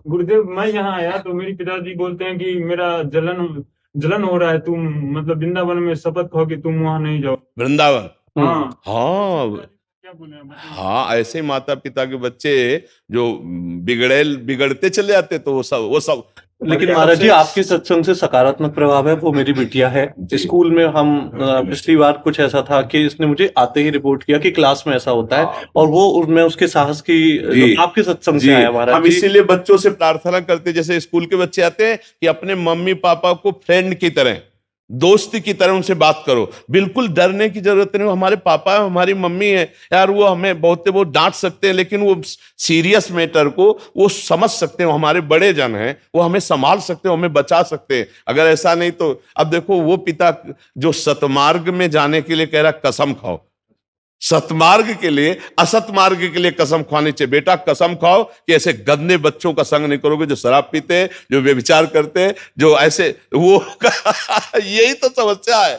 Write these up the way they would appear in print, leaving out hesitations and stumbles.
गुरुदेव, मैं यहाँ आया तो मेरे पिताजी बोलते हैं कि मेरा जलन जलन हो रहा है, तुम मतलब वृंदावन में शपथ खाओ कि तुम वहां नहीं जाओ। वृंदावन। हाँ। हाँ। क्या बोले आप बताइए। हाँ, ऐसे माता पिता के बच्चे जो बिगड़ते चले जाते, तो वो सब लेकिन महाराज जी, आपके सत्संग से सकारात्मक प्रभाव है। वो मेरी बिटिया है। स्कूल में हम पिछली बार कुछ ऐसा था कि इसने मुझे आते ही रिपोर्ट किया कि क्लास में ऐसा होता है, और वो मैं उसके साहस की जी, आपके सत्संग जी, से आया महाराज हम जी। इसीलिए बच्चों से प्रार्थना करते, जैसे स्कूल के बच्चे आते हैं, कि अपने मम्मी पापा को फ्रेंड की तरह, दोस्ती की तरह उनसे बात करो। बिल्कुल डरने की जरूरत नहीं। हमारे पापा है, हमारी मम्मी है यार, वो हमें वो डांट सकते हैं, लेकिन वो सीरियस मैटर को वो समझ सकते हैं। हमारे बड़े जन हैं, वो हमें संभाल सकते हैं, हमें बचा सकते हैं। अगर ऐसा नहीं तो अब देखो, वो पिता जो सतमार्ग में जाने के लिए कह रहा कसम खाओ, सतमार्ग के लिए, असत मार्ग के लिए कसम खानी चाहिए। बेटा कसम खाओ कि ऐसे गंदे बच्चों का संग नहीं करोगे, जो शराब पीते हैं, जो व्यभिचार करते हैं, जो ऐसे वो यही तो समस्या है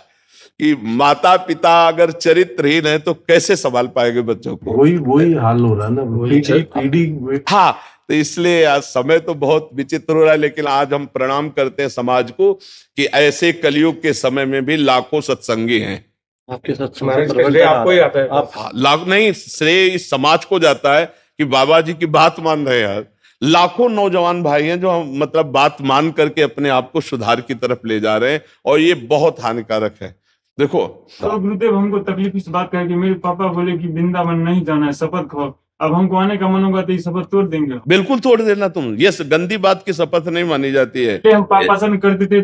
कि माता पिता अगर चरित्रहीन है तो कैसे संभाल पाएंगे बच्चों को। वही हाल हो रहा है ना, पीढ़ी। हाँ, तो इसलिए आज समय तो बहुत विचित्र हो रहा है, लेकिन आज हम प्रणाम करते हैं समाज को कि ऐसे कलयुग के समय में भी लाखों सत्संगी हैं। आपके सत्संग आपको ही आता है। आप लाख नहीं, श्रेय इस समाज को जाता है कि बाबा जी की बात मान रहे हैं यार। लाखों नौजवान भाई हैं जो मतलब बात मान करके अपने आप को सुधार की तरफ ले जा रहे हैं, और ये बहुत हानिकारक है। देखो, तो गुरुदेव, हमको तकलीफ इस बात का है कि मेरे पापा बोले कि वृंदावन नहीं जाना है, शपथ खाओ। अब हमको आने का मन होगा तो ये शपथ तोड़ देंगे। बिल्कुल तोड़ देना तुम। ये गंदी बात की शपथ नहीं मानी जाती है। हम पापा से करते थे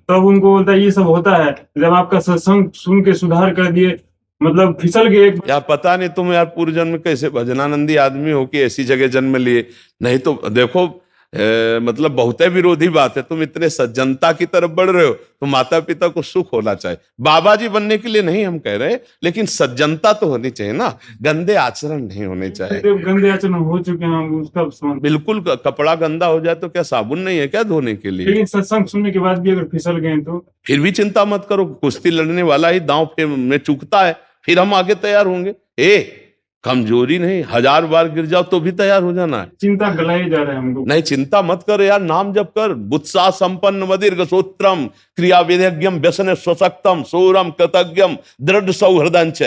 तब उनको बोलता ये सब होता है। जब आपका सत्संग सुन के सुधार कर दिए, मतलब फिसल गए यार पता नहीं तुम यार पूर्व जन्म कैसे भजनानंदी आदमी हो कि ऐसी जगह जन्म लिए। नहीं तो देखो, मतलब बहुत है विरोधी बात है। तुम इतने सज्जनता की तरफ बढ़ रहे हो, तो माता पिता को सुख होना चाहिए। बाबा जी बनने के लिए नहीं हम कह रहे, लेकिन सज्जनता तो होनी चाहिए ना। गंदे आचरण नहीं होने चाहिए। गंदे आचरण हो चुके हैं, उसका बिल्कुल। कपड़ा गंदा हो जाए तो क्या साबुन नहीं है क्या धोने के लिए? लेकिन सत्संग सुनने के बाद भी अगर फिसल गए तो फिर भी चिंता मत करो। कुश्ती लड़ने वाला ही दांव में चूकता है, फिर हम आगे तैयार होंगे। कमजोरी नहीं, 1000 बार गिर जाओ तो भी तैयार हो जाना है। चिंता गलाए जा रहे हैं हमको। नहीं, चिंता मत कर यार, नाम जप कर। बुत्सा संपन्न मदीर्घ सूत्रम क्रिया विधेयज्ञम व्यसन स्वशक्तम सूरम कृतज्ञम दृढ़ सौहृदंच।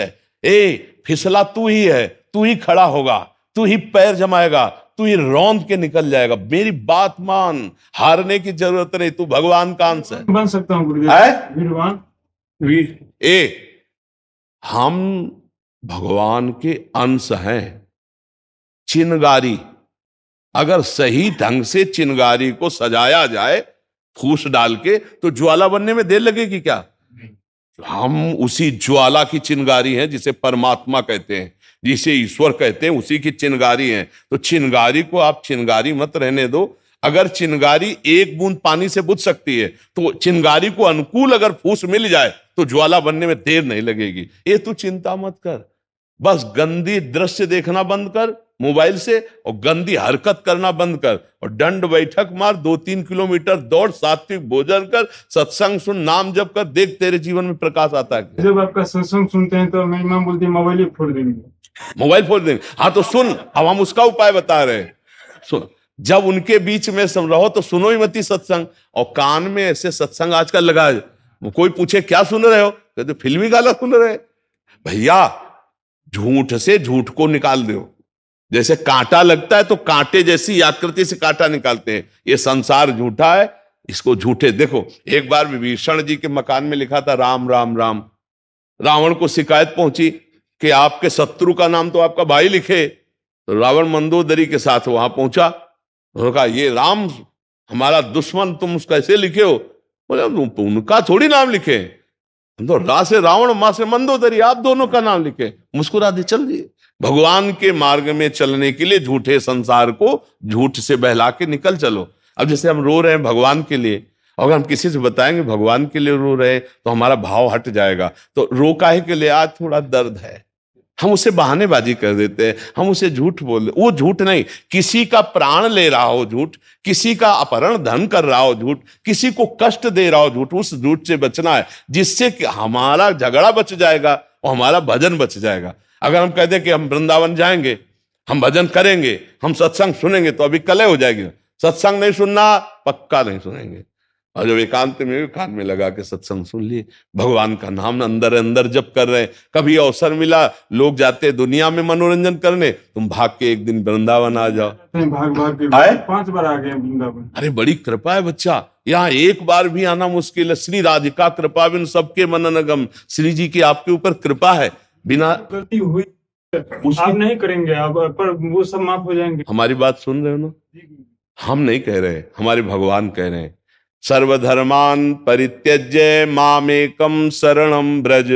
फिसला तू ही है, तू ही खड़ा होगा, तू ही पैर जमाएगा, तू ही रौंद के निकल जाएगा। मेरी बात मान, हारने की जरूरत नहीं। तू भगवान का अंश है। बन सकता हूँ गुरुदेव, वीरवान। हम भगवान के अंश हैं। चिनगारी, अगर सही ढंग से चिनगारी को सजाया जाए फूस डाल के, तो ज्वाला बनने में देर लगेगी क्या? हम उसी ज्वाला की चिनगारी हैं, जिसे परमात्मा कहते हैं, जिसे ईश्वर कहते हैं, उसी की चिनगारी हैं। तो चिनगारी को आप चिनगारी मत रहने दो। अगर चिनगारी एक बूंद पानी से बुझ सकती है, तो चिनगारी को अनुकूल अगर फूस मिल जाए तो ज्वाला बनने में देर नहीं लगेगी। ये तू चिंता मत कर। बस गंदी दृश्य देखना बंद कर मोबाइल से, और गंदी हरकत करना बंद कर, और दंड बैठक मार, 2-3 किलोमीटर दौड़, सात्विक भोजन कर, सत्संग सुन, नाम जप कर, देख तेरे जीवन में प्रकाश आता है। जब आपका सत्संग सुनते हैं तो मेरी माँ बोलती है मोबाइल ही फोड़ देंगे। मोबाइल फोड़ देंगे? हाँ तो सुन, अब हम उसका उपाय बता रहे हैं। सुन, जब उनके बीच में सब रहो तो सुनो ही मती सत्संग। और कान में ऐसे सत्संग आजकल लगा है, कोई पूछे क्या सुन रहे हो, कहते फिल्मी गाना सुन रहे। भैया, झूठ से झूठ को निकाल दो। जैसे कांटा लगता है तो कांटे जैसी आकृति से कांटा निकालते हैं। ये संसार झूठा है, इसको झूठे देखो। एक बार विभीषण जी के मकान में लिखा था राम राम राम। रावण को शिकायत पहुंची कि आपके शत्रु का नाम तो आपका भाई लिखे। तो रावण मंदोदरी के साथ वहां पहुंचा। उन्होंने कहा ये राम हमारा दुश्मन, तुम उसका ऐसे लिखे हो? बोले उनका थोड़ी नाम लिखे, तो रा से रावण, मां से मंदोदरी, आप दोनों का नाम लिखे। मुस्कुरा दे, चल दिए। भगवान के मार्ग में चलने के लिए झूठे संसार को झूठ से बहला के निकल चलो। अब जैसे हम रो रहे हैं भगवान के लिए, अगर हम किसी से बताएंगे भगवान के लिए रो रहे हैं तो हमारा भाव हट जाएगा। तो रो काहे के लिए? आज थोड़ा दर्द है, हम उसे बहानेबाजी कर देते हैं, हम उसे झूठ बोल। वो झूठ नहीं, किसी का प्राण ले रहा हो झूठ, किसी का अपहरण धन कर रहा हो झूठ, किसी को कष्ट दे रहा हो झूठ, उस झूठ से बचना है, जिससे कि हमारा झगड़ा बच जाएगा और हमारा भजन बच जाएगा। अगर हम कहते कि हम वृंदावन जाएंगे, हम भजन करेंगे, हम सत्संग सुनेंगे, तो अभी कलह हो जाएगी। सत्संग नहीं सुनना, पक्का नहीं सुनेंगे। और जब एकांत में भी कान में लगा के सत्संग सुन लिए, भगवान का नाम अंदर अंदर जप कर रहे हैं। कभी अवसर मिला, लोग जाते दुनिया में मनोरंजन करने, तुम भाग के एक दिन वृंदावन आ जाओ। भाग भाग के आए? 5 बार आ गए वृंदावन। अरे बड़ी कृपा है बच्चा, यहाँ एक बार भी आना मुश्किल है। श्री राधिका कृपा बिन सबके मनन गम, श्री जी की आपके ऊपर कृपा है। बिना गलती हुई आप नहीं करेंगे, अब पर वो सब माफ हो जाएंगे। हमारी बात सुन रहे हो ना? हम नहीं कह रहे, हमारे भगवान कह रहे हैं। सर्वधर्मान परित्यज्य मामेकम शरणम ब्रज,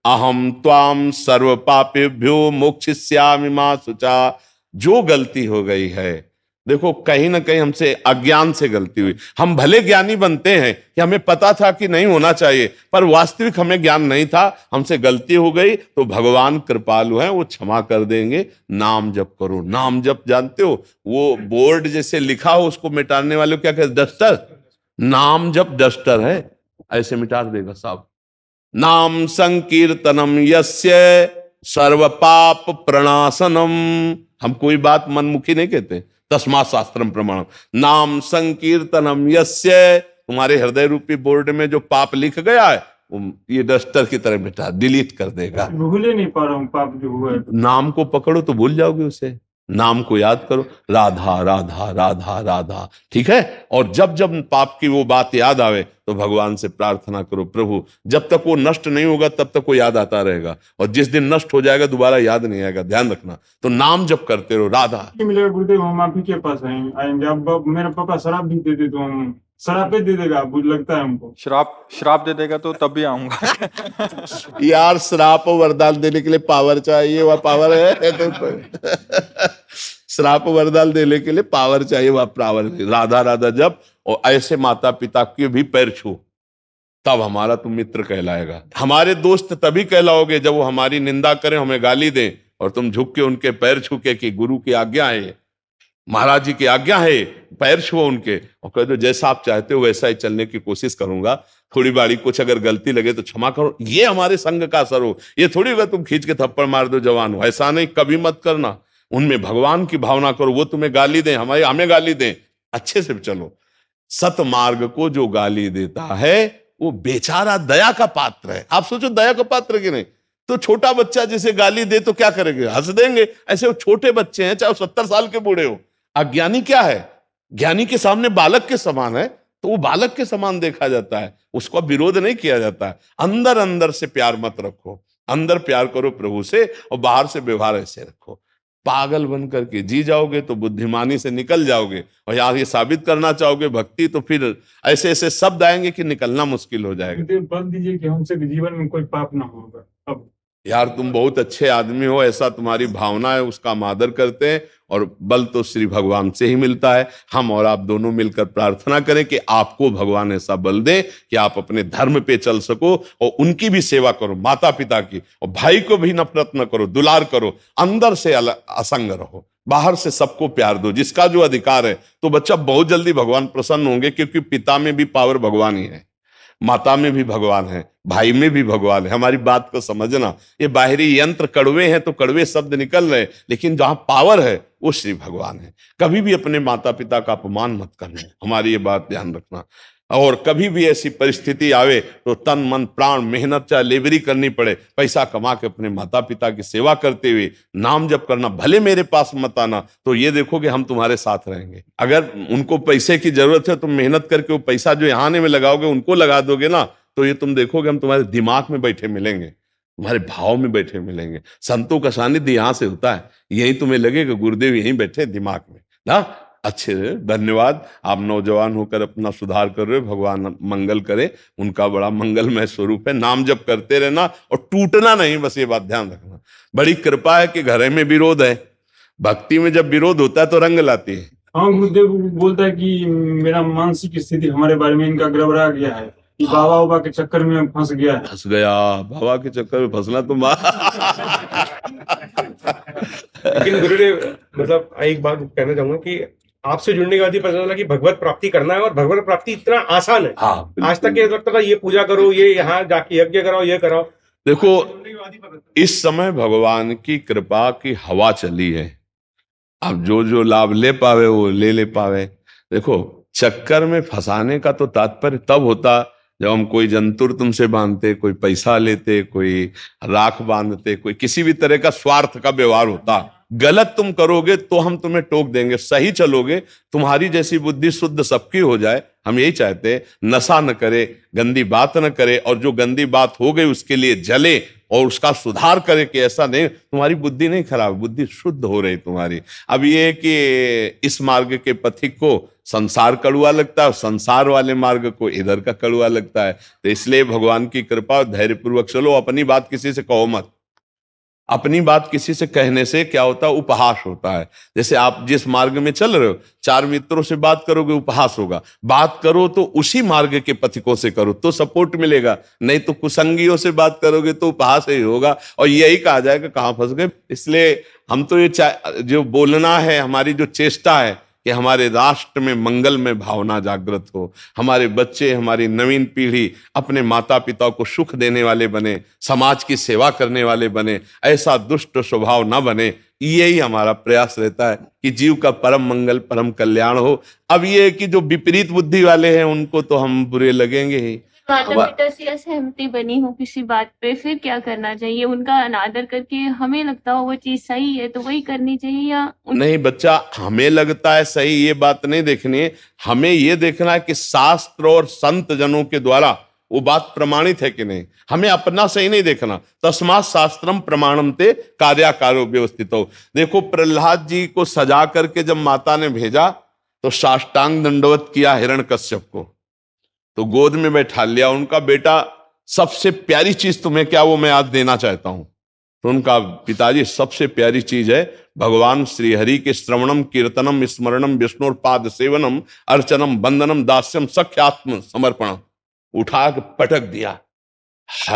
अहम त्वाम सर्व पापेभ्यो मोक्षयिष्यामि मा शुचा। जो गलती हो गई है, देखो कहीं ना कहीं हमसे अज्ञान से गलती हुई। हम भले ज्ञानी बनते हैं कि हमें पता था कि नहीं होना चाहिए, पर वास्तविक हमें ज्ञान नहीं था, हमसे गलती हो गई, तो भगवान कृपालु हैं, वो क्षमा कर देंगे। नाम जप करो। नाम जप जानते हो, वो बोर्ड जैसे लिखा हो उसको मिटाने वाले को क्या कहते, डस्टर। नाम जप डस्टर है, ऐसे मिटा देगा साहब। नाम संकीर्तनम यस्य सर्व पाप प्रणाशनम। हम कोई बात मनमुखी नहीं कहते, तस्मात् शास्त्रम प्रमाणम। नाम संकीर्तनम यस्य, तुम्हारे हृदय रूपी बोर्ड में जो पाप लिख गया है, ये डस्टर की तरह मिटा, डिलीट कर देगा। भूल ही नहीं पा रहा हूँ पाप जो हुआ है। नाम को पकड़ो तो भूल जाओगे उसे। नाम को याद करो, राधा राधा राधा राधा, ठीक है। और जब जब पाप की वो बात याद आवे तो भगवान से प्रार्थना करो, प्रभु जब तक वो नष्ट नहीं होगा तब तक वो याद आता रहेगा, और जिस दिन नष्ट हो जाएगा दोबारा याद नहीं आएगा, ध्यान रखना। तो नाम जप करते रहो। राधा मिलेगा गुरुदेव, हम आप ही के पास आएंगे। अब मेरा पापा शराब भी दे दे तो हम शराब पे दे देगा, बुझ लगता है हमको। श्राप दे देगा तो तब भी आऊंगा। यार श्राप वरदान देने के लिए पावर चाहिए, वह पावर है तो श्राप वरदान देने के लिए पावर चाहिए, वह पावर। राधा राधा जब, और ऐसे माता पिता के भी पैर छू, तब हमारा तुम मित्र कहलाएगा। हमारे दोस्त तभी कहलाओगे जब वो हमारी निंदा करें, हमें गाली दें, और तुम झुक के उनके पैर छू के कि गुरु की आज्ञा है, महाराज जी की आज्ञा है, पैर छुओ उनके और कह दो जैसा आप चाहते हो वैसा ही चलने की कोशिश करूंगा, थोड़ी बारी कुछ अगर गलती लगे तो क्षमा करो। ये हमारे संग का असर हो। ये थोड़ी होगा तुम खींच के थप्पड़ मार दो जवान हो, ऐसा नहीं, कभी मत करना। उनमें भगवान की भावना करो, वो तुम्हें गाली दें, हमें गाली दें, अच्छे से चलो। सतमार्ग को जो गाली देता है वो बेचारा दया का पात्र है। आप सोचो दया का पात्र कि नहीं? तो छोटा बच्चा जिसे गाली दे तो क्या करेंगे, हंस देंगे। ऐसे वो छोटे बच्चे हैं, चाहे 70 साल के बूढ़े हो। अज्ञानी क्या है, ज्ञानी के सामने बालक के समान है, तो वो बालक के समान देखा जाता है, उसका विरोध नहीं किया जाता है। अंदर अंदर से प्यार मत रखो, अंदर प्यार करो प्रभु से, और बाहर से व्यवहार ऐसे रखो। पागल बन करके जी जाओगे तो बुद्धिमानी से निकल जाओगे, और यार ये साबित करना चाहोगे भक्ति, तो फिर ऐसे ऐसे शब्द आएंगे कि निकलना मुश्किल हो जाएगा। बल दीजिए कि हमसे जीवन में कोई पाप ना होगा। अब यार तुम बहुत अच्छे आदमी हो, ऐसा तुम्हारी भावना है, उसका हम आदर करते हैं, और बल तो श्री भगवान से ही मिलता है। हम और आप दोनों मिलकर प्रार्थना करें कि आपको भगवान ऐसा बल दे कि आप अपने धर्म पे चल सको, और उनकी भी सेवा करो, माता पिता की, और भाई को भी नफरत न करो, दुलार करो, अंदर से असंग रहो, बाहर से सबको प्यार दो, जिसका जो अधिकार है। तो बच्चा बहुत जल्दी भगवान प्रसन्न होंगे, क्योंकि पिता में भी पावर भगवान ही है, माता में भी भगवान है, भाई में भी भगवान है। हमारी बात को समझना, ये बाहरी यंत्र कड़वे हैं तो कड़वे शब्द निकल रहे हैं, लेकिन जहां पावर है वो श्री भगवान है। कभी भी अपने माता पिता का अपमान मत करना, हमारी ये बात ध्यान रखना। और कभी भी ऐसी परिस्थिति आवे तो तन मन प्राण मेहनत चाहे लेबरी करनी पड़े, पैसा कमा के अपने माता पिता की सेवा करते हुए नाम जप करना। भले मेरे पास मत आना, तो ये देखोगे हम तुम्हारे साथ रहेंगे। अगर उनको पैसे की जरूरत है, तुम मेहनत करके वो पैसा जो यहाँ आने में लगाओगे उनको लगा दोगे ना, तो ये तुम देखोगे हम तुम्हारे दिमाग में बैठे मिलेंगे, तुम्हारे भाव में बैठे मिलेंगे। संतों का सानिध्य यहाँ से होता है, यही तुम्हें लगेगा गुरुदेव यहीं बैठे दिमाग में ना। अच्छे, धन्यवाद। आप नौजवान होकर अपना सुधार कर रहे हो, भगवान मंगल करे, उनका बड़ा मंगलमय स्वरूप है। नाम जप करते रहना और टूटना नहीं, बस ये बात ध्यान रखना। बड़ी कृपा है कि घर में विरोध है, भक्ति में जब विरोध होता है तो रंग लाती है। हाँ, गुरुदेव बोलता है कि मेरा मानसिक स्थिति हमारे बारे में इनका गड़बड़ा गया है, कि बाबा बाबा के चक्कर में फंस गया है। फंस गया बाबा के चक्कर में फंसना तो लेकिन गुरुदेव मतलब एक बात कहना चाहूंगा कि आपसे जुड़ने के बाद ही पता चला कि भगवत प्राप्ति करना है, और भगवत प्राप्ति इतना आसान है। हाँ, आज तक ये लगता था ये पूजा करो, ये यहाँ जाके यज्ञ कराओ, ये कराओ। देखो इस समय भगवान की कृपा की हवा चली है, अब जो जो लाभ ले पावे वो ले पावे। देखो, चक्कर में फंसाने का तो तात्पर्य तब होता जब हम कोई जंतुर तुमसे बांधते, कोई पैसा लेते, कोई राख बांधते, कोई किसी भी तरह का स्वार्थ का व्यवहार होता। गलत तुम करोगे तो हम तुम्हें टोक देंगे, सही चलोगे, तुम्हारी जैसी बुद्धि शुद्ध सबकी हो जाए, हम यही चाहते हैं। नशा न करे, गंदी बात न करे, और जो गंदी बात हो गई उसके लिए जले और उसका सुधार करे कि ऐसा नहीं। तुम्हारी बुद्धि नहीं खराब, बुद्धि शुद्ध हो रही तुम्हारी। अब ये है कि इस मार्ग के पथिक को संसार कड़ुआ लगता है और संसार वाले मार्ग को इधर का कड़ुआ लगता है। तो इसलिए भगवान की कृपा, धैर्यपूर्वक चलो। अपनी बात किसी से कहो मत। अपनी बात किसी से कहने से क्या होता है? उपहास होता है। जैसे आप जिस मार्ग में चल रहे हो, 4 मित्रों से बात करोगे, उपहास होगा। बात करो तो उसी मार्ग के पथिकों से करो तो सपोर्ट मिलेगा, नहीं तो कुसंगियों से बात करोगे तो उपहास ही होगा और यही कहा जाएगा कहाँ फंस गए। इसलिए हम तो ये जो बोलना है, हमारी जो चेष्टा है कि हमारे राष्ट्र में मंगल में भावना जागृत हो, हमारे बच्चे, हमारी नवीन पीढ़ी अपने माता पिता को सुख देने वाले बने, समाज की सेवा करने वाले बने, ऐसा दुष्ट स्वभाव ना बने। यही हमारा प्रयास रहता है कि जीव का परम मंगल, परम कल्याण हो। अब ये है कि जो विपरीत बुद्धि वाले हैं उनको तो हम बुरे लगेंगे ही। माता पिता से असहमति बनी हो किसी बात पे, फिर क्या करना चाहिए? उनका अनादर करके हमें लगता हो वो चीज सही है तो वही करनी चाहिए, या नहीं बच्चा, हमें लगता है सही, ये बात नहीं देखनी है। हमें ये देखना है कि शास्त्र और संत जनों के द्वारा वो बात प्रमाणित है कि नहीं। हमें अपना सही नहीं देखना। तस्मात् शास्त्रम प्रमाणम ते कार्याकारो व्यवस्थित हो। देखो, प्रहलाद जी को सजा करके जब माता ने भेजा तो साष्टांग दंडवत किया हिरण्यकश्यप को, तो गोद में बैठा लिया। उनका बेटा, सबसे प्यारी चीज तुम्हें क्या, वो मैं आज देना चाहता हूं। तो उनका पिताजी, सबसे प्यारी चीज है भगवान श्री हरि के श्रवणम कीर्तनम स्मरणम विष्णुर पाद सेवनम अर्चनम वंदनम दास्यम सख्यात्म समर्पणम। उठा के पटक दिया।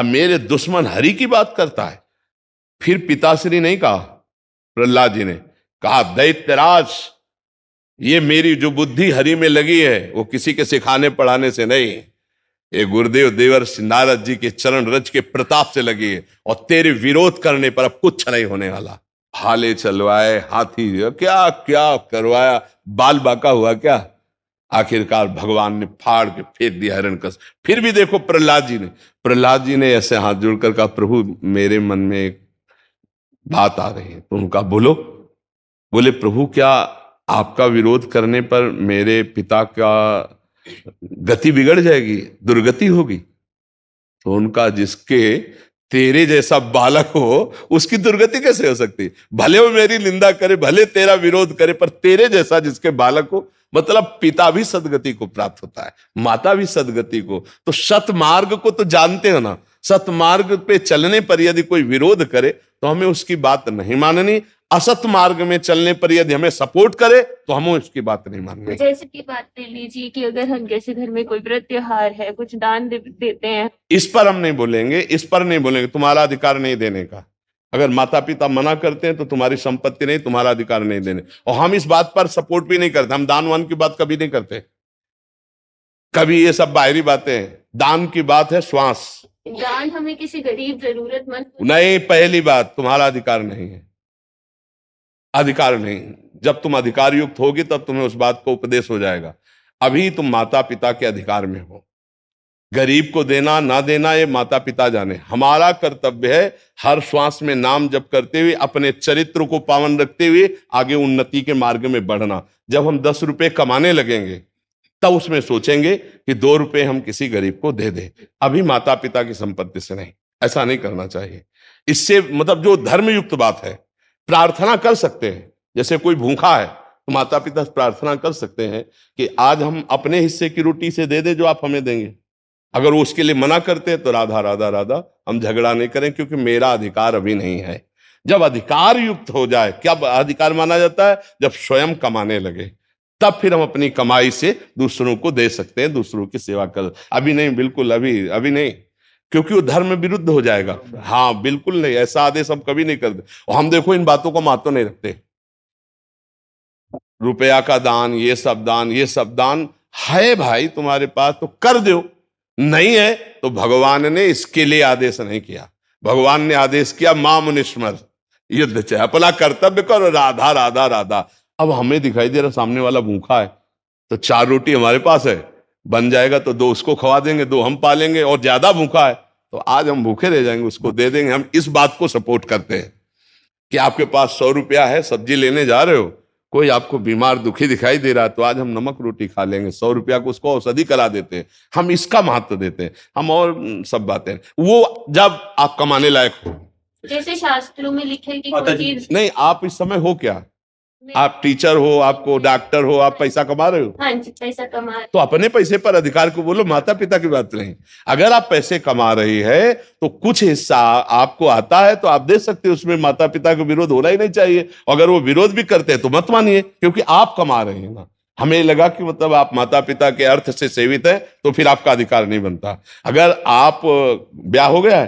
मेरे दुश्मन हरि की बात करता है। फिर पिताश्री नहीं कहा, प्रहलाद जी ने कहा, दैत्यराज, ये मेरी जो बुद्धि हरि में लगी है वो किसी के सिखाने पढ़ाने से नहीं, ये गुरुदेव देवर्षि नारद जी के चरण रज के प्रताप से लगी है। और तेरे विरोध करने पर अब कुछ नहीं होने वाला। भाले चलवाए, हाथी क्या क्या करवाया, बाल बाका हुआ क्या? आखिरकार भगवान ने फाड़ के फेंक दिया हिरण्यकश्यप। फिर भी देखो प्रहलाद जी ने ऐसे हाथ जोड़कर कहा, प्रभु मेरे मन में एक बात आ रही है। तो उनका बोले प्रभु, क्या आपका विरोध करने पर मेरे पिता का गति बिगड़ जाएगी, दुर्गति होगी? तो उनका, जिसके तेरे जैसा बालक हो उसकी दुर्गति कैसे हो सकती? भले वो मेरी निंदा करे, भले तेरा विरोध करे, पर तेरे जैसा जिसके बालक हो, मतलब पिता भी सदगति को प्राप्त होता है, माता भी सदगति को। तो सतमार्ग को तो जानते हो ना, सतमार्ग पे चलने पर यदि कोई विरोध करे तो हमें उसकी बात नहीं माननी। असत मार्ग में चलने पर यदि हमें सपोर्ट करे तो हमें उसकी बात नहीं माननी। जैसे कि बात ले लीजिए कि अगर हम जैसे घर में कोई व्रत त्योहार है, कुछ दान देते हैं, इस पर हम नहीं बोलेंगे, इस पर नहीं बोलेंगे। तुम्हारा अधिकार नहीं देने का। अगर माता पिता मना करते हैं तो तुम्हारी संपत्ति नहीं, तुम्हारा अधिकार नहीं देने। और हम इस बात पर सपोर्ट भी नहीं करते। हम दान वान की बात कभी नहीं करते, कभी ये सब बाहरी बातें हैं। दान की बात है श्वास। दान हमें किसी गरीब जरूरतमंद नहीं, पहली बात तुम्हारा अधिकार नहीं है, अधिकार नहीं। जब तुम अधिकार युक्त होगी तब तुम्हें उस बात को उपदेश हो जाएगा। अभी तुम माता पिता के अधिकार में हो। गरीब को देना ना देना ये माता पिता जाने। हमारा कर्तव्य है हर श्वास में नाम जप करते हुए अपने चरित्र को पावन रखते हुए आगे उन्नति के मार्ग में बढ़ना। जब हम 10 रुपए कमाने लगेंगे तब उसमें सोचेंगे कि 2 रुपए हम किसी गरीब को दे दें, अभी माता पिता की संपत्ति से नहीं। ऐसा नहीं करना चाहिए। इससे मतलब जो धर्मयुक्त बात है, प्रार्थना कर सकते हैं। जैसे कोई भूखा है तो माता पिता प्रार्थना कर सकते हैं कि आज हम अपने हिस्से की रोटी से दे दे जो आप हमें देंगे। अगर वो उसके लिए मना करते हैं तो राधा राधा राधा, हम झगड़ा नहीं करें क्योंकि मेरा अधिकार अभी नहीं है। जब अधिकार युक्त हो जाए, क्या अधिकार माना जाता है? जब स्वयं कमाने लगे, तब फिर हम अपनी कमाई से दूसरों को दे सकते हैं, दूसरों की सेवा कर। अभी नहीं, बिल्कुल अभी नहीं, क्योंकि वो धर्म विरुद्ध हो जाएगा। हाँ बिल्कुल नहीं, ऐसा आदेश हम कभी नहीं करते। और हम देखो इन बातों को महत्व नहीं रखते। रुपया का दान, ये सब दान है भाई तुम्हारे पास तो कर दो, नहीं है तो भगवान ने इसके लिए आदेश नहीं किया। भगवान ने आदेश किया मां मुनिस्मर, युद्ध चाहे, अपना कर्तव्य करो, राधा राधा राधा। अब हमें दिखाई दे रहा सामने वाला भूखा है तो 4 रोटी हमारे पास है, बन जाएगा तो 2 उसको खवा देंगे, 2 हम पालेंगे, और ज्यादा भूखा है तो आज हम भूखे रह जाएंगे, उसको दे देंगे। हम इस बात को सपोर्ट करते हैं कि आपके पास 100 रुपया है, सब्जी लेने जा रहे हो, कोई आपको बीमार दुखी दिखाई दे रहा है तो आज हम नमक रोटी खा लेंगे, 100 रुपया को उसको औषधि करा देते हैं। हम इसका महत्व देते हैं। हम और सब बातें वो जब आप कमाने लायक हो। जैसे शास्त्रों में लिखे कि माता कोई जी, चीज नहीं, आप इस समय हो क्या? में- आप टीचर हो, आपको डॉक्टर हो, आप पैसा कमा रहे हो, हाँ जी, पैसा कमा तो अपने पैसे पर अधिकार को बोलो, माता पिता की बात नहीं। अगर आप पैसे कमा रही है तो कुछ हिस्सा आपको आता है तो आप दे सकते हो, उसमें माता पिता का विरोध होना ही नहीं चाहिए। अगर वो विरोध भी करते हैं तो मत मानिए, क्योंकि आप कमा रहे हैं ना। हमें लगा कि मतलब आप माता पिता के अर्थ से सेवित है तो फिर आपका अधिकार नहीं बनता। अगर आप ब्याह हो गया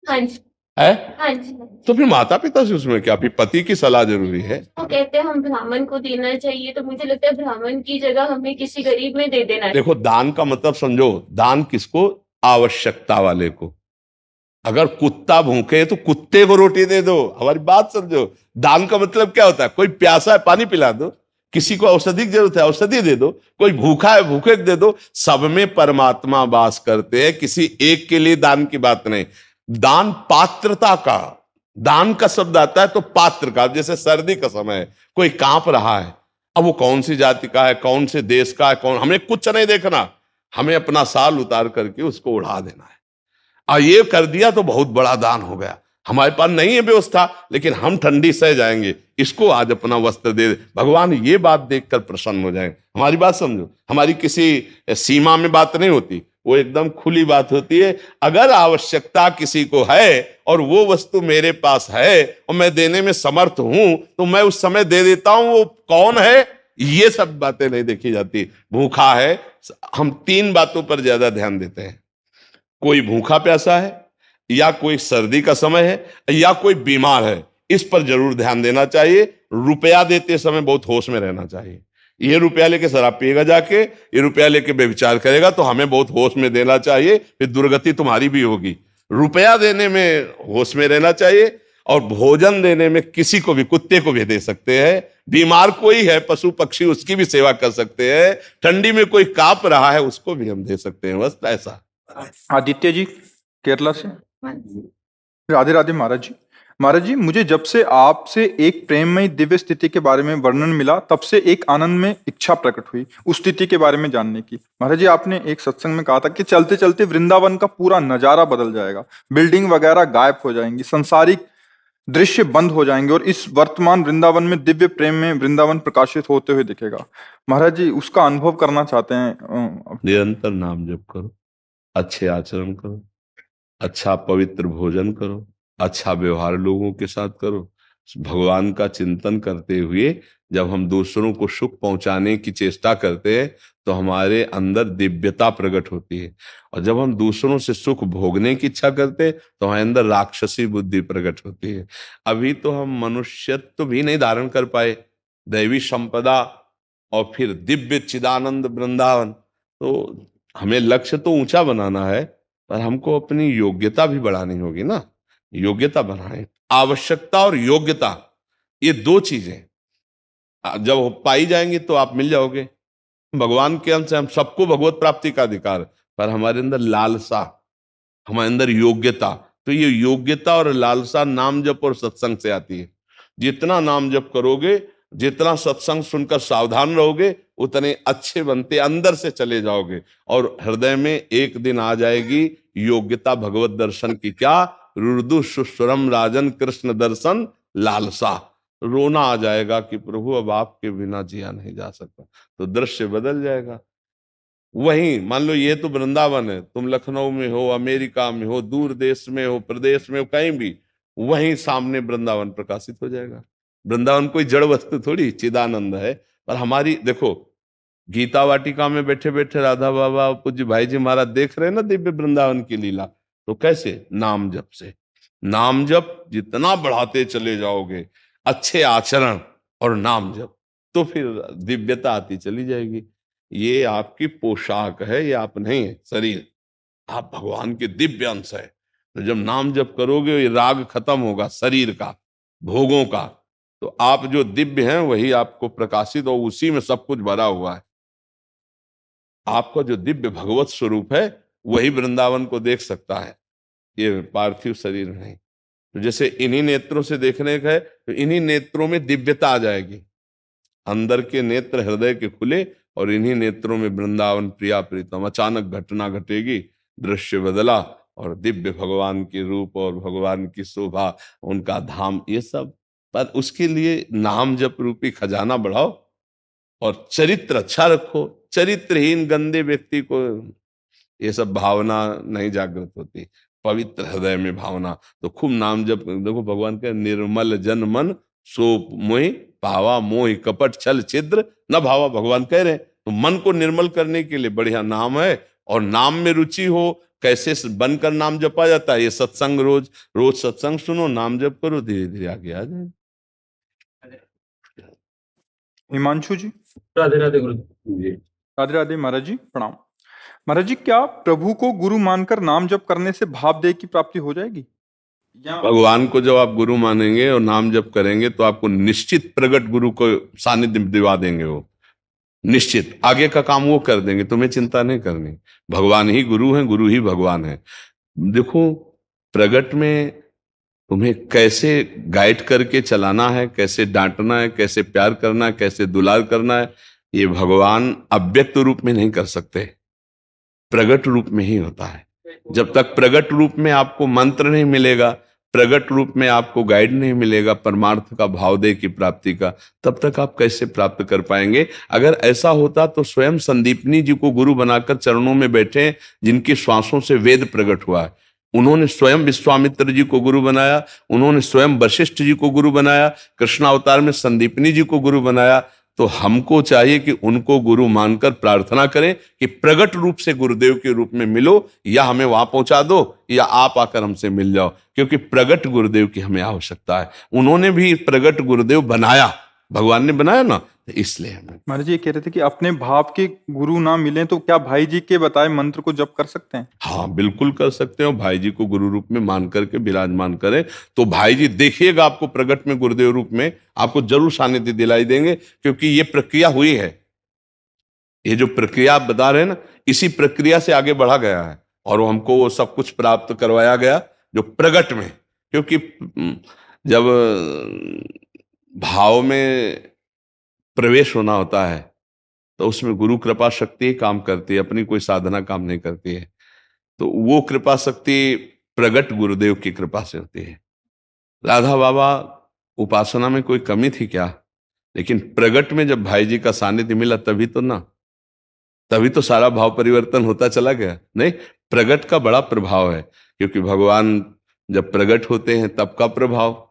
हाँ जी, है हाँ जी। तो फिर माता पिता से उसमें क्या, फिर पति की सलाह जरूरी है। वो कहते हैं हम ब्राह्मण को देना चाहिए, तो मुझे लगता है ब्राह्मण की जगह हमें किसी गरीब में दे देना चाहिए। देखो, दान का मतलब समझो, दान किसको? आवश्यकता वाले को। अगर कुत्ता भूखे है तो कुत्ते को रोटी दे दो, हमारी बात समझो। दान का मतलब क्या होता है? कोई प्यासा है, पानी पिला दो। किसी को औषधि की जरूरत है, औषधि दे दो। कोई भूखा है, भूखे को दे दो। सब में परमात्मा वास करते हैं, किसी एक के लिए दान की बात नहीं। दान पात्रता का, दान का शब्द आता है तो पात्र का। जैसे सर्दी का समय है, कोई कांप रहा है, अब वो कौन सी जाति का है, कौन से देश का है, कौन, हमें कुछ नहीं देखना, हमें अपना साल उतार करके उसको उड़ा देना है। और ये कर दिया तो बहुत बड़ा दान हो गया। हमारे पास नहीं है व्यवस्था, लेकिन हम ठंडी सह जाएंगे, इसको आज अपना वस्त्र दे दे। भगवान ये बात देखकर प्रसन्न हो जाएंगे। हमारी बात समझो, हमारी किसी सीमा में बात नहीं होती, वो एकदम खुली बात होती है। अगर आवश्यकता किसी को है और वो वस्तु मेरे पास है और मैं देने में समर्थ हूं तो मैं उस समय दे देता हूं। वो कौन है, ये सब बातें नहीं देखी जाती। भूखा है, हम 3 बातों पर ज्यादा ध्यान देते हैं। कोई भूखा प्यासा है, या कोई सर्दी का समय है, या कोई बीमार है, इस पर जरूर ध्यान देना चाहिए। रुपया देते समय बहुत होश में रहना चाहिए। ये रुपया लेके शराब पिएगा जाके, ये रुपया लेके बेविचार करेगा तो हमें बहुत होश में देना चाहिए, फिर दुर्गति तुम्हारी भी होगी। रुपया देने में होश में रहना चाहिए, और भोजन देने में किसी को भी, कुत्ते को भी दे सकते हैं। बीमार कोई है, पशु पक्षी, उसकी भी सेवा कर सकते हैं। ठंडी में कोई कांप रहा है, उसको भी हम दे सकते हैं। बस ऐसा। आदित्य जी केरला से। हाँ जी। राधे राधे महाराज जी। महाराज जी, मुझे जब से आपसे एक प्रेममयी दिव्य स्थिति के बारे में वर्णन मिला, तब से एक आनंद में इच्छा प्रकट हुई उस स्थिति के बारे में जानने की। महाराज जी, आपने एक सत्संग में कहा था कि चलते चलते वृंदावन का पूरा नजारा बदल जाएगा, बिल्डिंग वगैरह गायब हो जाएंगी, सांसारिक दृश्य बंद हो जाएंगे, और इस वर्तमान वृंदावन में दिव्य प्रेम में वृंदावन प्रकाशित होते हुए दिखेगा। महाराज जी, उसका अनुभव करना चाहते हैं। निरंतर नाम जप करो, अच्छे आचरण करो, अच्छा पवित्र भोजन करो, अच्छा व्यवहार लोगों के साथ करो। भगवान का चिंतन करते हुए जब हम दूसरों को सुख पहुंचाने की चेष्टा करते हैं तो हमारे अंदर दिव्यता प्रकट होती है, और जब हम दूसरों से सुख भोगने की इच्छा करते हैं तो हमारे अंदर राक्षसी बुद्धि प्रकट होती है। अभी तो हम मनुष्यत्व भी नहीं धारण कर पाए, दैवी संपदा और फिर दिव्य चिदानंद वृंदावन। तो हमें लक्ष्य तो ऊंचा बनाना है, पर हमको अपनी योग्यता भी बढ़ानी होगी ना। योग्यता बढ़ाएं। आवश्यकता और योग्यता, ये 2 चीजें जब पाई जाएंगी तो आप मिल जाओगे। भगवान के अंश से हम सबको भगवत प्राप्ति का अधिकार, पर हमारे अंदर लालसा, हमारे अंदर योग्यता। तो ये योग्यता और लालसा नाम जप और सत्संग से आती है। जितना नाम जप करोगे, जितना सत्संग सुनकर सावधान रहोगे, उतने अच्छे बनते अंदर से चले जाओगे, और हृदय में एक दिन आ जाएगी योग्यता भगवत दर्शन की। क्या? रुदु सुस्वरम राजन कृष्ण दर्शन लालसा। रोना आ जाएगा कि प्रभु अब आपके बिना जिया नहीं जा सकता। तो दृश्य बदल जाएगा। वहीं मान लो ये तो वृंदावन है, तुम लखनऊ में हो, अमेरिका में हो, दूर देश में हो, प्रदेश में हो, कहीं भी, वहीं सामने वृंदावन प्रकाशित हो जाएगा। वृंदावन कोई जड़ वस्तु थोड़ी, चिदानंद है। पर हमारी देखो, गीता वाटिका में बैठे बैठे राधा बाबा पूज्य भाई जी महाराज देख रहे हैं ना दिव्य वृंदावन की लीला। तो कैसे? नाम जप से। नाम जप जितना बढ़ाते चले जाओगे, अच्छे आचरण और नाम जप, तो फिर दिव्यता आती चली जाएगी। ये आपकी पोशाक है, ये आप नहीं है शरीर, आप भगवान के दिव्य अंश है। तो जब नाम जप करोगे, ये राग खत्म होगा शरीर का, भोगों का, तो आप जो दिव्य हैं वही आपको प्रकाशित, और उसी में सब कुछ भरा हुआ है। आपका जो दिव्य भगवत स्वरूप है वही वृंदावन को देख सकता है, ये पार्थिव शरीर नहीं। तो जैसे इन्हीं नेत्रों से देखने का है तो इन्हीं नेत्रों में दिव्यता आ जाएगी, अंदर के नेत्र हृदय के खुले और इन्हीं नेत्रों में वृंदावन प्रिया प्रीतम, अचानक घटना घटेगी, दृश्य बदला और दिव्य भगवान के रूप और भगवान की शोभा, उनका धाम, ये सब। पर उसके लिए नाम जप रूपी खजाना बढ़ाओ और चरित्र अच्छा रखो। चरित्रहीन गंदे व्यक्ति को ये सब भावना नहीं जागृत होती। पवित्र हृदय में भावना, तो खूब नाम जप। देखो भगवान के निर्मल जन मन सो मोहि पावा, मोहि कपट छल छिद्र न भावा, भगवान कह रहे हैं। तो मन को निर्मल करने के लिए बढ़िया नाम है, और नाम में रुचि हो, कैसे बनकर नाम जपा जाता है, ये सत्संग, रोज रोज सत्संग सुनो, नाम जप करो, धीरे धीरे आगे आ जाए। हिमांशु जी। राधे राधे गुरु जी। राधे राधे महाराज जी, प्रणाम। महाराज जी, क्या प्रभु को गुरु मानकर नाम जप करने से भावदेह की प्राप्ति हो जाएगी? भगवान को जब आप गुरु मानेंगे और नाम जप करेंगे तो आपको निश्चित प्रगट गुरु को सानिध्य दिवा देंगे, वो निश्चित आगे का काम वो कर देंगे, तुम्हें चिंता नहीं करनी। भगवान ही गुरु है, गुरु ही भगवान है। देखो प्रगट में तुम्हें कैसे गाइड करके चलाना है, कैसे डांटना है, कैसे प्यार करना है, कैसे दुलार करना है, ये भगवान अव्यक्त रूप में नहीं कर सकते, प्रगट रूप में ही होता है। जब तक प्रगट रूप में आपको मंत्र नहीं मिलेगा, प्रगट रूप में आपको गाइड नहीं मिलेगा परमार्थ का, भावदेह की प्राप्ति का, तब तक आप कैसे प्राप्त कर पाएंगे? अगर ऐसा होता तो स्वयं संदीपनी जी को गुरु बनाकर चरणों में बैठे, जिनकी श्वासों से वेद प्रकट हुआ है। उन्होंने स्वयं विश्वामित्र जी को गुरु बनाया, उन्होंने स्वयं वशिष्ठ जी को गुरु बनाया, कृष्णावतार में संदीपनी जी को गुरु बनाया। तो हमको चाहिए कि उनको गुरु मानकर प्रार्थना करें कि प्रगट रूप से गुरुदेव के रूप में मिलो, या हमें वहां पहुंचा दो या आप आकर हमसे मिल जाओ, क्योंकि प्रगट गुरुदेव की हमें आवश्यकता है। उन्होंने भी प्रगट गुरुदेव बनाया, भगवान ने बनाया ना, इसलिए हमें। महाराज जी ये कह रहे थे कि अपने भाव के गुरु ना मिले तो क्या भाई जी के बताए मंत्र को जप कर सकते हैं? हाँ बिल्कुल कर सकते हो, भाई जी को गुरु रूप में मान करके विराजमान करें तो भाई जी देखिएगा आपको प्रगट में गुरुदेव रूप में आपको जरूर सानिध्य दिलाई देंगे, क्योंकि ये प्रक्रिया हुई है। ये जो प्रक्रिया आप बता रहे हैं ना, इसी प्रक्रिया से आगे बढ़ा गया है और हमको वो सब कुछ प्राप्त करवाया गया जो प्रगट में। क्योंकि जब भाव में प्रवेश होना होता है तो उसमें गुरु कृपा शक्ति ही काम करती है, अपनी कोई साधना काम नहीं करती है। तो वो कृपा शक्ति प्रगट गुरुदेव की कृपा से होती है। राधा बाबा उपासना में कोई कमी थी क्या? लेकिन प्रगट में जब भाई जी का सानिध्य मिला तभी तो सारा भाव परिवर्तन होता चला गया। नहीं, प्रगट का बड़ा प्रभाव है, क्योंकि भगवान जब प्रगट होते हैं तब का प्रभाव,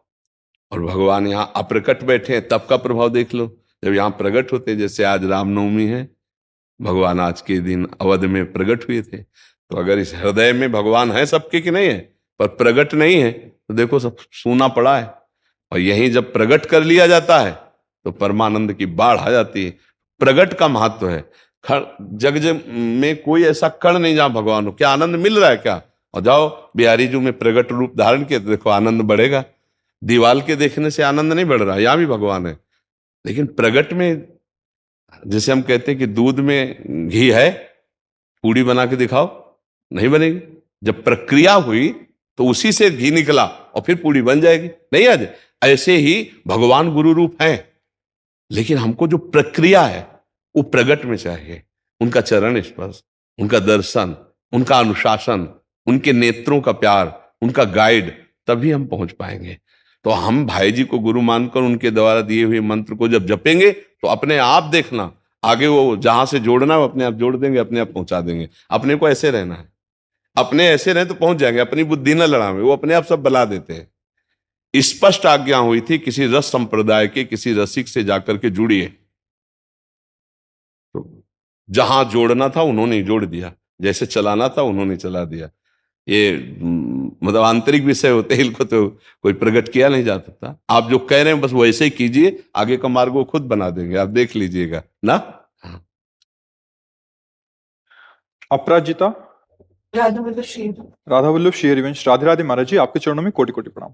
और भगवान यहाँ अप्रकट बैठे हैं तब का प्रभाव देख लो। जब यहाँ प्रगट होते, जैसे आज रामनवमी है, भगवान आज के दिन अवध में प्रगट हुए थे। तो अगर इस हृदय में भगवान है सबके कि नहीं है, पर प्रगट नहीं है, तो देखो सब सूना पड़ा है। और यहीं जब प्रगट कर लिया जाता है तो परमानंद की बाढ़ आ जाती है। प्रगट का महत्व है। जग में कोई ऐसा कण नहीं जहां भगवान हो। क्या आनंद मिल रहा है क्या? और जाओ बिहारी जी में प्रगट रूप धारण किए तो देखो आनंद बढ़ेगा। दीवाल के देखने से आनंद नहीं बढ़ रहा, यहां भी भगवान है। लेकिन प्रगट में, जैसे हम कहते हैं कि दूध में घी है, पूड़ी बना के दिखाओ, नहीं बनेगी। जब प्रक्रिया हुई तो उसी से घी निकला और फिर पूड़ी बन जाएगी। नहीं आज ऐसे ही भगवान गुरु रूप हैं, लेकिन हमको जो प्रक्रिया है वो प्रगट में चाहिए। उनका चरण स्पर्श, उनका दर्शन, उनका अनुशासन, उनके नेत्रों का प्यार, उनका गाइड, तभी हम पहुंच पाएंगे। तो हम भाई जी को गुरु मानकर उनके द्वारा दिए हुए मंत्र को जब जपेंगे तो अपने आप देखना आगे वो जहां से जोड़ना है वो अपने आप जोड़ देंगे, अपने आप पहुंचा देंगे। अपने को ऐसे रहना है, अपने ऐसे रहे तो पहुंच जाएंगे। अपनी बुद्धि न लड़ावे, वो अपने आप सब बला देते हैं। स्पष्ट आज्ञा हुई थी किसी रस संप्रदाय के किसी रसिक से जाकर के जुड़िए, तो जहां जोड़ना था उन्होंने जोड़ दिया, जैसे चलाना था उन्होंने चला दिया। ये मतलब आंतरिक विषय होते हैं, इनको तो कोई प्रकट किया नहीं जा सकता। आप जो कह रहे हैं बस वैसे ही कीजिए, आगे का मार्ग वो खुद बना देंगे, आप देख लीजिएगा ना। अपराजिता। राधा वल्लभ श्री हरिवंश। राधे राधे महाराज जी, आपके चरणों में कोटि कोटि प्रणाम।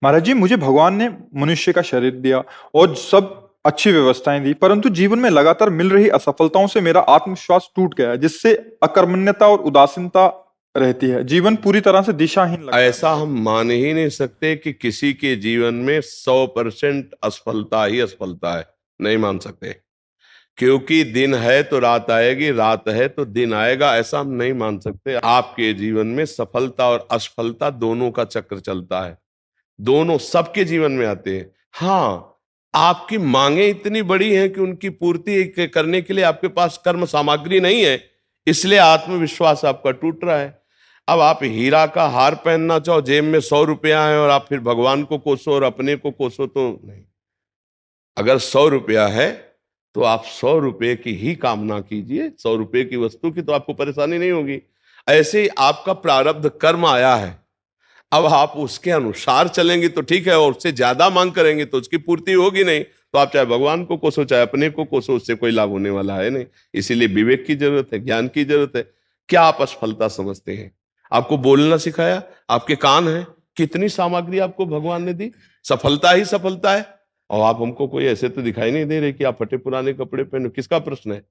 महाराज जी, मुझे भगवान ने मनुष्य का शरीर दिया और सब अच्छी व्यवस्थाएं दी, परंतु जीवन में लगातार मिल रही असफलताओं से मेरा आत्मविश्वास टूट गया है, जिससे अकर्मण्यता और उदासीनता रहती है। जीवन पूरी तरह से दिशाहीन लगता है। ऐसा हम मान ही नहीं सकते कि किसी के जीवन में 100% असफलता ही असफलता है, नहीं मान सकते। क्योंकि दिन है तो रात आएगी, रात है तो दिन आएगा, ऐसा हम नहीं मान सकते। आपके जीवन में सफलता और असफलता दोनों का चक्र चलता है, दोनों सबके जीवन में आते हैं। हाँ, आपकी मांगे इतनी बड़ी हैं कि उनकी पूर्ति करने के लिए आपके पास कर्म सामग्री नहीं है, इसलिए आत्मविश्वास आपका टूट रहा है। अब आप हीरा का हार पहनना चाहो, जेब में 100 रुपया है और आप फिर भगवान को कोसो और अपने को कोसो, तो नहीं। अगर 100 रुपया है तो आप 100 रुपये की ही कामना कीजिए, 100 रुपये की वस्तु की, तो आपको परेशानी नहीं होगी। ऐसे ही आपका प्रारब्ध कर्म आया है, अब आप उसके अनुसार चलेंगे तो ठीक है, और उससे ज्यादा मांग करेंगे तो उसकी पूर्ति होगी नहीं। तो आप चाहे भगवान को कोसो चाहे अपने को कोसो, उससे कोई लाभ होने वाला है नहीं। इसीलिए विवेक की जरूरत है, ज्ञान की जरूरत है। क्या आप असफलता समझते हैं? आपको बोलना सिखाया, आपके कान है, कितनी सामग्री आपको भगवान ने दी, सफलता ही सफलता है। और आप हमको कोई ऐसे तो दिखाई नहीं दे रहे कि आप फटे पुराने कपड़े पहनो, किसका प्रश्न है?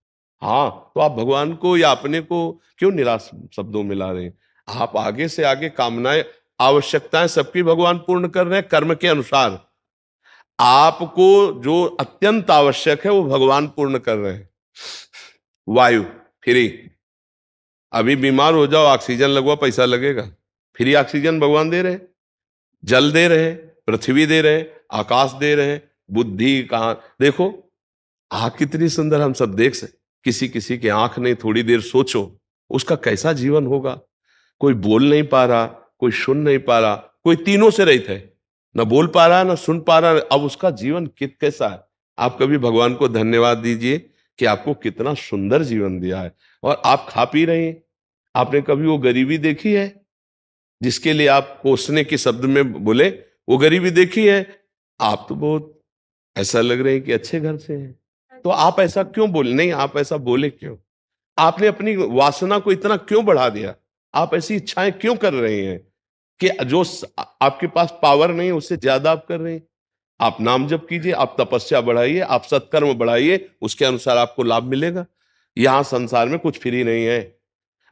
हाँ, तो आप भगवान को या अपने को क्यों निराश शब्दों में ला रहे हैं? आप आगे से आगे कामनाएं, आवश्यकताएं सबकी भगवान पूर्ण कर रहे हैं कर्म के अनुसार। आपको जो अत्यंत आवश्यक है वो भगवान पूर्ण कर रहे हैं। वायु फ्री, अभी बीमार हो जाओ, ऑक्सीजन लगवा, पैसा लगेगा, फ्री ऑक्सीजन भगवान दे रहे हैं। जल दे रहे हैं, पृथ्वी दे रहे हैं, आकाश दे रहे हैं, बुद्धि कहाँ, देखो आँख कितनी सुंदर हम सब देख सकते। किसी किसी की आंख नहीं, थोड़ी देर सोचो उसका कैसा जीवन होगा। कोई बोल नहीं पा रहा, कोई सुन नहीं पा रहा, कोई तीनों से रहित है, ना बोल पा रहा ना सुन पा रहा, अब उसका जीवन कैसा है। आप कभी भगवान को धन्यवाद दीजिए कि आपको कितना सुंदर जीवन दिया है और आप खा पी रहे हैं। आपने कभी वो गरीबी देखी है जिसके लिए आप कोसने के शब्द में बोले? वो गरीबी देखी है? आप तो बहुत ऐसा लग रहे हैं कि अच्छे घर से हैं, तो आप ऐसा क्यों बोले? नहीं, आप ऐसा बोले क्यों? आपने अपनी वासना को इतना क्यों बढ़ा दिया? आप ऐसी इच्छाएं क्यों कर रहे हैं कि जो आपके पास पावर नहीं उससे ज्यादा आप कर रहे हैं? आप नाम जप कीजिए, आप तपस्या बढ़ाइए, आप सत्कर्म बढ़ाइए, उसके अनुसार आपको लाभ मिलेगा। यहां संसार में कुछ फ्री नहीं है।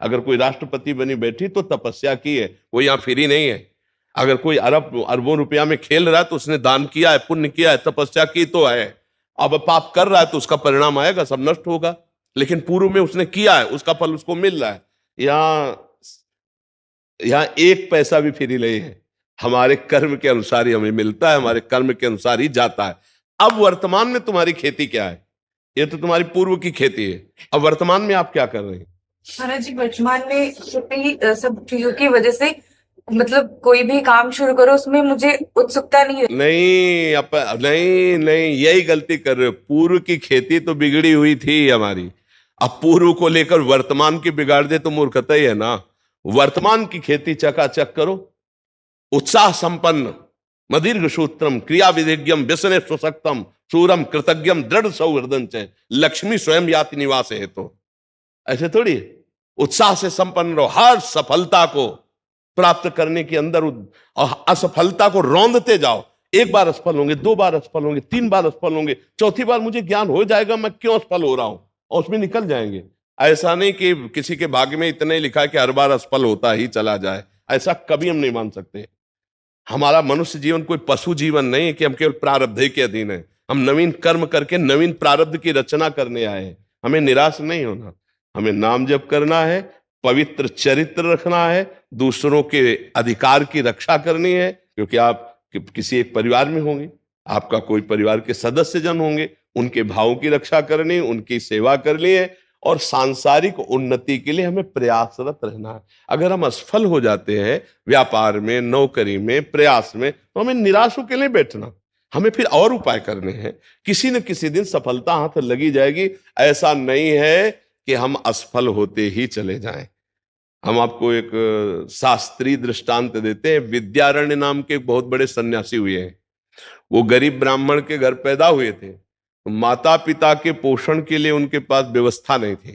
अगर कोई राष्ट्रपति बनी बैठी तो तपस्या की है, वो यहां फ्री नहीं है। अगर कोई अरबों रुपया में खेल रहा है तो उसने दान किया है, पुण्य किया है, तपस्या की तो है। अब पाप कर रहा है तो उसका परिणाम आएगा, सब नष्ट होगा। लेकिन पूर्व में उसने किया है, उसका फल उसको मिल रहा है। यहाँ एक पैसा भी फ्री नहीं है, हमारे कर्म के अनुसार ही हमें मिलता है, हमारे कर्म के अनुसार ही जाता है। अब वर्तमान में तुम्हारी खेती क्या है? ये तो तुम्हारी पूर्व की खेती है। अब वर्तमान में आप क्या कर रहे हैं? महाराज जी, वर्तमान में सब चीजों की वजह से मतलब कोई भी काम शुरू करो उसमें मुझे उत्सुकता नहीं है। नहीं, यही गलती कर रहे हो। पूर्व की खेती तो बिगड़ी हुई थी हमारी, अब पूर्व को लेकर वर्तमान की बिगाड़ दे तो मूर्खता ही है ना। वर्तमान की खेती चकाचक करो, उत्साह संपन्न, मदीर्घ सूत्रम, क्रिया विधिज्ञम, व्यसने सुशक्तम, सूरम कृतज्ञम, दृढ़ सौहृदं च, लक्ष्मी स्वयं याति निवास है। तो ऐसे थोड़ी, उत्साह से संपन्न रहो, हर सफलता को प्राप्त करने के अंदर और असफलता को रौंदते जाओ। एक बार असफल होंगे, 2 बार असफल होंगे, 3 बार असफल होंगे, चौथी बार मुझे ज्ञान हो जाएगा मैं क्यों असफल हो रहा हूं, और उसमें निकल जाएंगे। ऐसा नहीं कि किसी के भाग्य में इतना ही लिखा है कि हर बार असफल होता ही चला जाए, ऐसा कभी हम नहीं मान सकते। हमारा मनुष्य जीवन कोई पशु जीवन नहीं है कि हम केवल प्रारब्ध के अधीन है। हम नवीन कर्म करके नवीन प्रारब्ध की रचना करने आए हैं। हमें निराश नहीं होना, हमें नाम जप करना है, पवित्र चरित्र रखना है, दूसरों के अधिकार की रक्षा करनी है। क्योंकि आप किसी एक परिवार में होंगे, आपका कोई परिवार के सदस्य जन होंगे, उनके भावों की रक्षा करनी, उनकी सेवा करनी है, और सांसारिक उन्नति के लिए हमें प्रयासरत रहना है। अगर हम असफल हो जाते हैं व्यापार में, नौकरी में, प्रयास में, तो हमें निराश होकर नहीं बैठना, हमें फिर और उपाय करने हैं। किसी न किसी दिन सफलता हाथ लगी जाएगी। ऐसा नहीं है कि हम असफल होते ही चले जाएं। हम आपको एक शास्त्रीय दृष्टांत देते हैं। विद्यारण्य नाम के एक बहुत बड़े सन्यासी हुए हैं। वो गरीब ब्राह्मण के घर पैदा हुए थे, तो माता पिता के पोषण के लिए उनके पास व्यवस्था नहीं थी।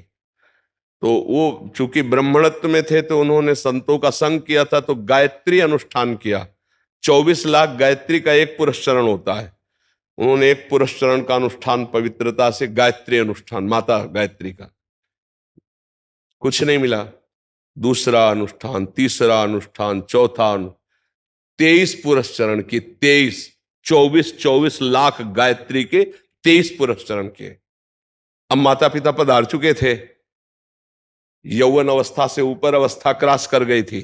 तो वो चूंकि ब्राह्मणत्व में थे तो उन्होंने संतों का संग किया था, तो गायत्री अनुष्ठान किया। 24 लाख गायत्री का एक पुरस्चरण होता है। उन्होंने एक पुरस्चरण का अनुष्ठान पवित्रता से, गायत्री अनुष्ठान माता गायत्री का, कुछ नहीं मिला। दूसरा अनुष्ठान, तीसरा अनुष्ठान, चौथा 23 पुरस्चरण की, 24 लाख गायत्री के 23 पुरस्चरण किए। अब माता पिता पधार चुके थे, यौवन अवस्था से ऊपर अवस्था क्रॉस कर गई थी,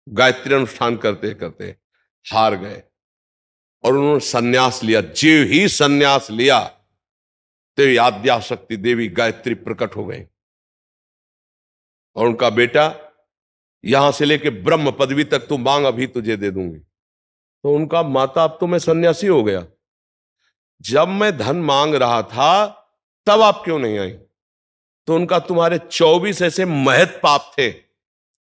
गायत्री अनुष्ठान करते करते हार गए और उन्होंने सन्यास लिया। जो ही सन्यास लिया तो आद्या शक्ति देवी गायत्री प्रकट हो गई और उनका बेटा, यहां से लेके ब्रह्म पदवी तक तू मांग, अभी तुझे दे दूंगी। तो उनका माता, अब तो मैं सन्यासी हो गया, जब मैं धन मांग रहा था तब आप क्यों नहीं आई? तो उनका, तुम्हारे 24 ऐसे महत पाप थे,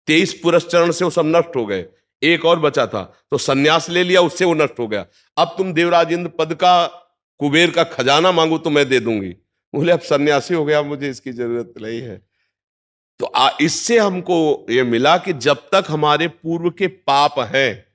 23 पुरस्चरण से वो सब नष्ट हो गए, एक और बचा था तो सन्यास ले लिया, उससे वो नष्ट हो गया। अब तुम देवराज इंद्र पद का, कुबेर का खजाना मांगो तो मैं दे दूंगी। बोले अब सन्यासी हो गया, मुझे इसकी जरूरत नहीं है। तो इससे हमको ये मिला कि जब तक हमारे पूर्व के पाप हैं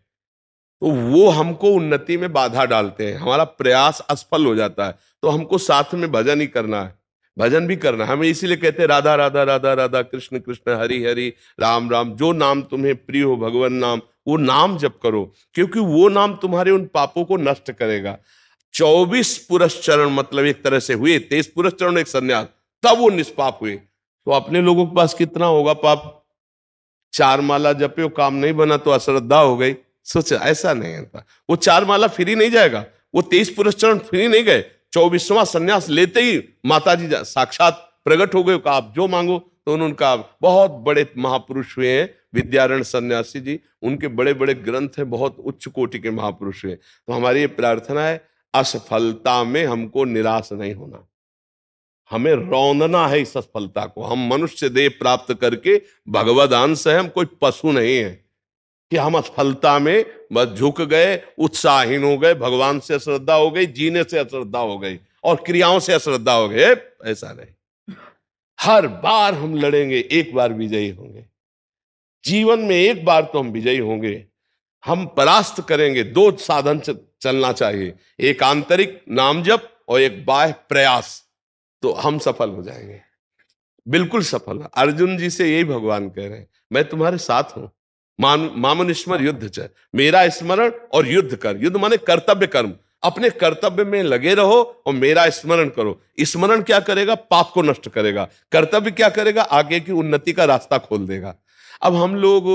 तो वो हमको उन्नति में बाधा डालते हैं, हमारा प्रयास असफल हो जाता है। तो हमको साथ में भजन ही करना है, भजन भी करना है। हमें इसीलिए कहते हैं राधा राधा राधा राधा, कृष्ण कृष्ण हरि हरि, राम राम। जो नाम तुम्हें प्रिय हो भगवान नाम, वो नाम जप करो, क्योंकि वो नाम तुम्हारे उन पापों को नष्ट करेगा। 24 पुरस्चरण मतलब एक तरह से हुए, 23 पुरस्चरण एक सन्यास, तब वो निष्पाप हुए। तो अपने लोगों के पास कितना होगा पाप? 4 माला जपे, काम नहीं बना तो अश्रद्धा हो गई। सोचा, ऐसा नहीं होता। वो 4 माला फ्री नहीं जाएगा, वो 23 पुरस्चरण फ्री नहीं गए। 24वां सन्यास लेते ही माताजी साक्षात प्रकट हो गए, कहा आप जो मांगो। तो उन्होंने कहा, बहुत बड़े महापुरुष हुए हैं विद्यारण सन्यासी जी, उनके बड़े बड़े ग्रंथ हैं, बहुत उच्च कोटि के महापुरुष हुए। तो हमारी ये प्रार्थना है, असफलता में हमको निराश नहीं होना, हमें रौंदना है इस असफलता को। हम मनुष्य देह प्राप्त करके भगवद अंश है, हम कोई पशु नहीं है कि हम असफलता में बस झुक गए, उत्साहहीन हो गए, भगवान से अश्रद्धा हो गई, जीने से अश्रद्धा हो गई और क्रियाओं से अश्रद्धा हो गए। ऐसा नहीं, हर बार हम लड़ेंगे, एक बार विजयी होंगे। जीवन में एक बार तो हम विजयी होंगे, हम परास्त करेंगे। 2 साधन चलना चाहिए, एक आंतरिक नाम जप और एक बाह्य प्रयास, तो हम सफल हो जाएंगे, बिल्कुल सफल। अर्जुन जी से यही भगवान कह रहे हैं, मैं तुम्हारे साथ हूं, मामनुस्मर युद्ध च, मेरा स्मरण और युद्ध कर। युद्ध माने कर्तव्य कर्म, अपने कर्तव्य में लगे रहो और मेरा स्मरण करो। स्मरण क्या करेगा? पाप को नष्ट करेगा। कर्तव्य क्या करेगा? आगे की उन्नति का रास्ता खोल देगा। अब हम लोग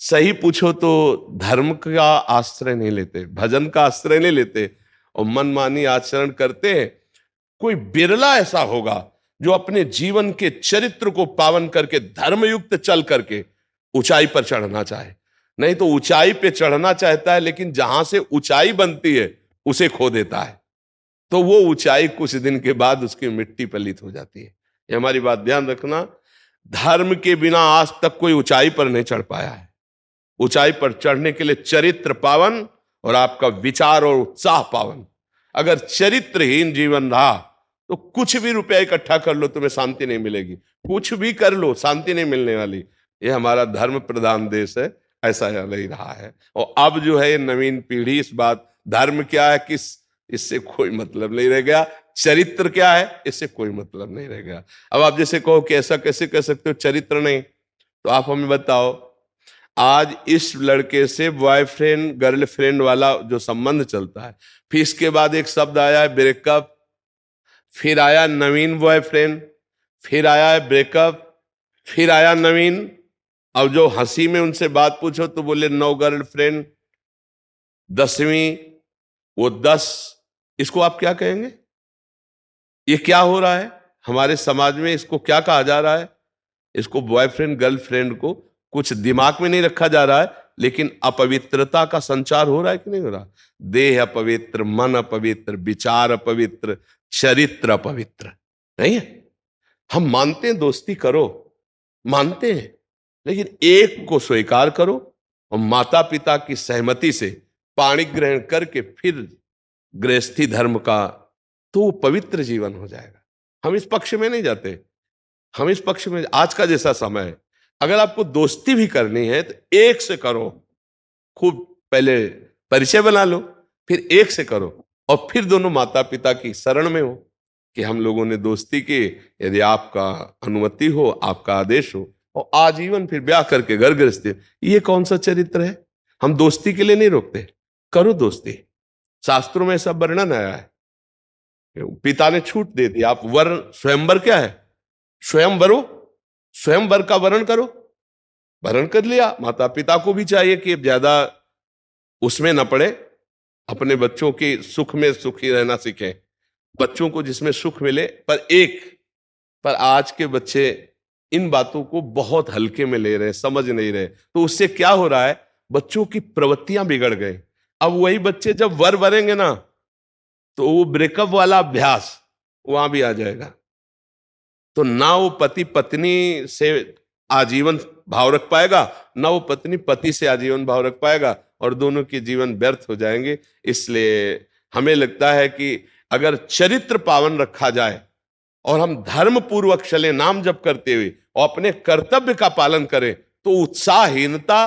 सही पूछो तो धर्म का आश्रय नहीं लेते, भजन का आश्रय नहीं लेते और मनमानी आचरण करते हैं। कोई बिरला ऐसा होगा जो अपने जीवन के चरित्र को पावन करके, धर्मयुक्त चल करके ऊंचाई पर चढ़ना चाहे। नहीं तो ऊंचाई पे चढ़ना चाहता है, लेकिन जहां से ऊंचाई बनती है उसे खो देता है, तो वो ऊंचाई कुछ दिन के बाद उसकी मिट्टी पलित हो जाती है। ये हमारी बात ध्यान रखना। धर्म के बिना आज तक कोई ऊंचाई पर नहीं चढ़ पाया है। ऊंचाई पर चढ़ने के लिए चरित्र पावन और आपका विचार और उत्साह पावन। अगर चरित्रहीन जीवन रहा तो कुछ भी रुपया इकट्ठा कर लो, तुम्हें शांति नहीं मिलेगी। कुछ भी कर लो, शांति नहीं मिलने वाली। ये हमारा धर्म प्रधान देश है, ऐसा नहीं रहा है। और अब जो है ये नवीन पीढ़ी इस बात, धर्म क्या है किस, इससे कोई मतलब नहीं रह गया। चरित्र क्या है, इससे कोई मतलब नहीं रह गया। अब आप जैसे कहो कि ऐसा कैसे कह सकते हो चरित्र नहीं, तो आप हमें बताओ, आज इस लड़के से बॉयफ्रेंड गर्लफ्रेंड वाला जो संबंध चलता है, फिर इसके बाद एक शब्द आया है ब्रेकअप, फिर आया नवीन बॉयफ्रेंड, फिर आया है ब्रेकअप, फिर आया नवीन। अब जो हंसी में उनसे बात पूछो तो बोले 9 गर्लफ्रेंड, 10वीं, वो 10। इसको आप क्या कहेंगे? ये क्या हो रहा है हमारे समाज में? इसको क्या कहा जा रहा है? इसको बॉयफ्रेंड गर्लफ्रेंड को कुछ दिमाग में नहीं रखा जा रहा है, लेकिन अपवित्रता का संचार हो रहा है कि नहीं हो रहा? देह अपवित्र, मन अपवित्र, विचार अपवित्र, चरित्र अपवित्र नहीं है। हम मानते हैं दोस्ती करो, मानते हैं, लेकिन एक को स्वीकार करो और माता पिता की सहमति से पाणी ग्रहण करके फिर गृहस्थी धर्म का, तो वो पवित्र जीवन हो जाएगा। हम इस पक्ष में नहीं जाते, हम इस पक्ष में, आज का जैसा समय है, अगर आपको दोस्ती भी करनी है तो एक से करो, खूब पहले परिचय बना लो, फिर एक से करो। और फिर दोनों माता पिता की शरण में हो कि हम लोगों ने दोस्ती की, यदि आपका अनुमति हो, आपका आदेश हो, और आजीवन फिर ब्याह करके घर गृहस्थी। ये कौन सा चरित्र है? हम दोस्ती के लिए नहीं रोकते, करो दोस्ती। शास्त्रों में सब वर्णन आया है, पिता ने छूट दे दी, आप वर स्वयंवर क्या है, स्वयंवरो, स्वयंवर का वर्ण करो, वर्ण कर लिया। माता पिता को भी चाहिए कि ज्यादा उसमें न पड़े, अपने बच्चों के सुख में सुखी रहना सीखें, बच्चों को जिसमें सुख मिले। पर आज के बच्चे इन बातों को बहुत हल्के में ले रहे हैं, समझ नहीं रहे। तो उससे क्या हो रहा है, बच्चों की प्रवृत्तियां बिगड़ गई। अब वही बच्चे जब वर वरेंगे ना, तो वो ब्रेकअप वाला अभ्यास वहां भी आ जाएगा। तो ना वो पति पत्नी से आजीवन भाव रख पाएगा, ना वो पत्नी पति से आजीवन भाव रख पाएगा, और दोनों के जीवन व्यर्थ हो जाएंगे। इसलिए हमें लगता है कि अगर चरित्र पावन रखा जाए और हम धर्म पूर्वक चले, नाम जप करते हुए, और अपने कर्तव्य का पालन करें, तो उत्साहहीनता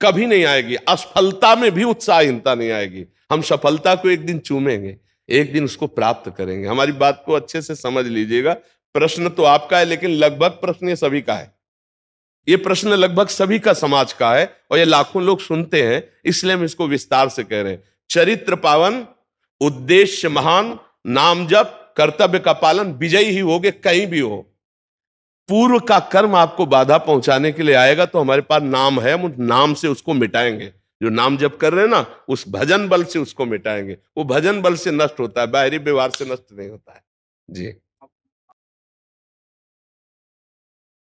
कभी नहीं आएगी। असफलता में भी उत्साहहीनता नहीं आएगी। हम सफलता को एक दिन चूमेंगे, एक दिन उसको प्राप्त करेंगे। हमारी बात को अच्छे से समझ लीजिएगा। प्रश्न तो आपका है, लेकिन लगभग प्रश्न ये सभी का है। ये प्रश्न लगभग सभी का समाज का है, और ये लाखों लोग सुनते हैं, इसलिए हम इसको विस्तार से कह रहे हैं। चरित्र पावन, उद्देश्य महान, नाम जप, कर्तव्य का पालन, विजयी ही होगे कहीं भी हो। पूर्व का कर्म आपको बाधा पहुंचाने के लिए आएगा, तो हमारे पास नाम है, हम उस नाम से उसको मिटाएंगे। जो नाम जप कर रहे हैं ना, उस भजन बल से उसको मिटाएंगे। वो भजन बल से नष्ट होता है, बाहरी व्यवहार से नष्ट नहीं होता है। जी।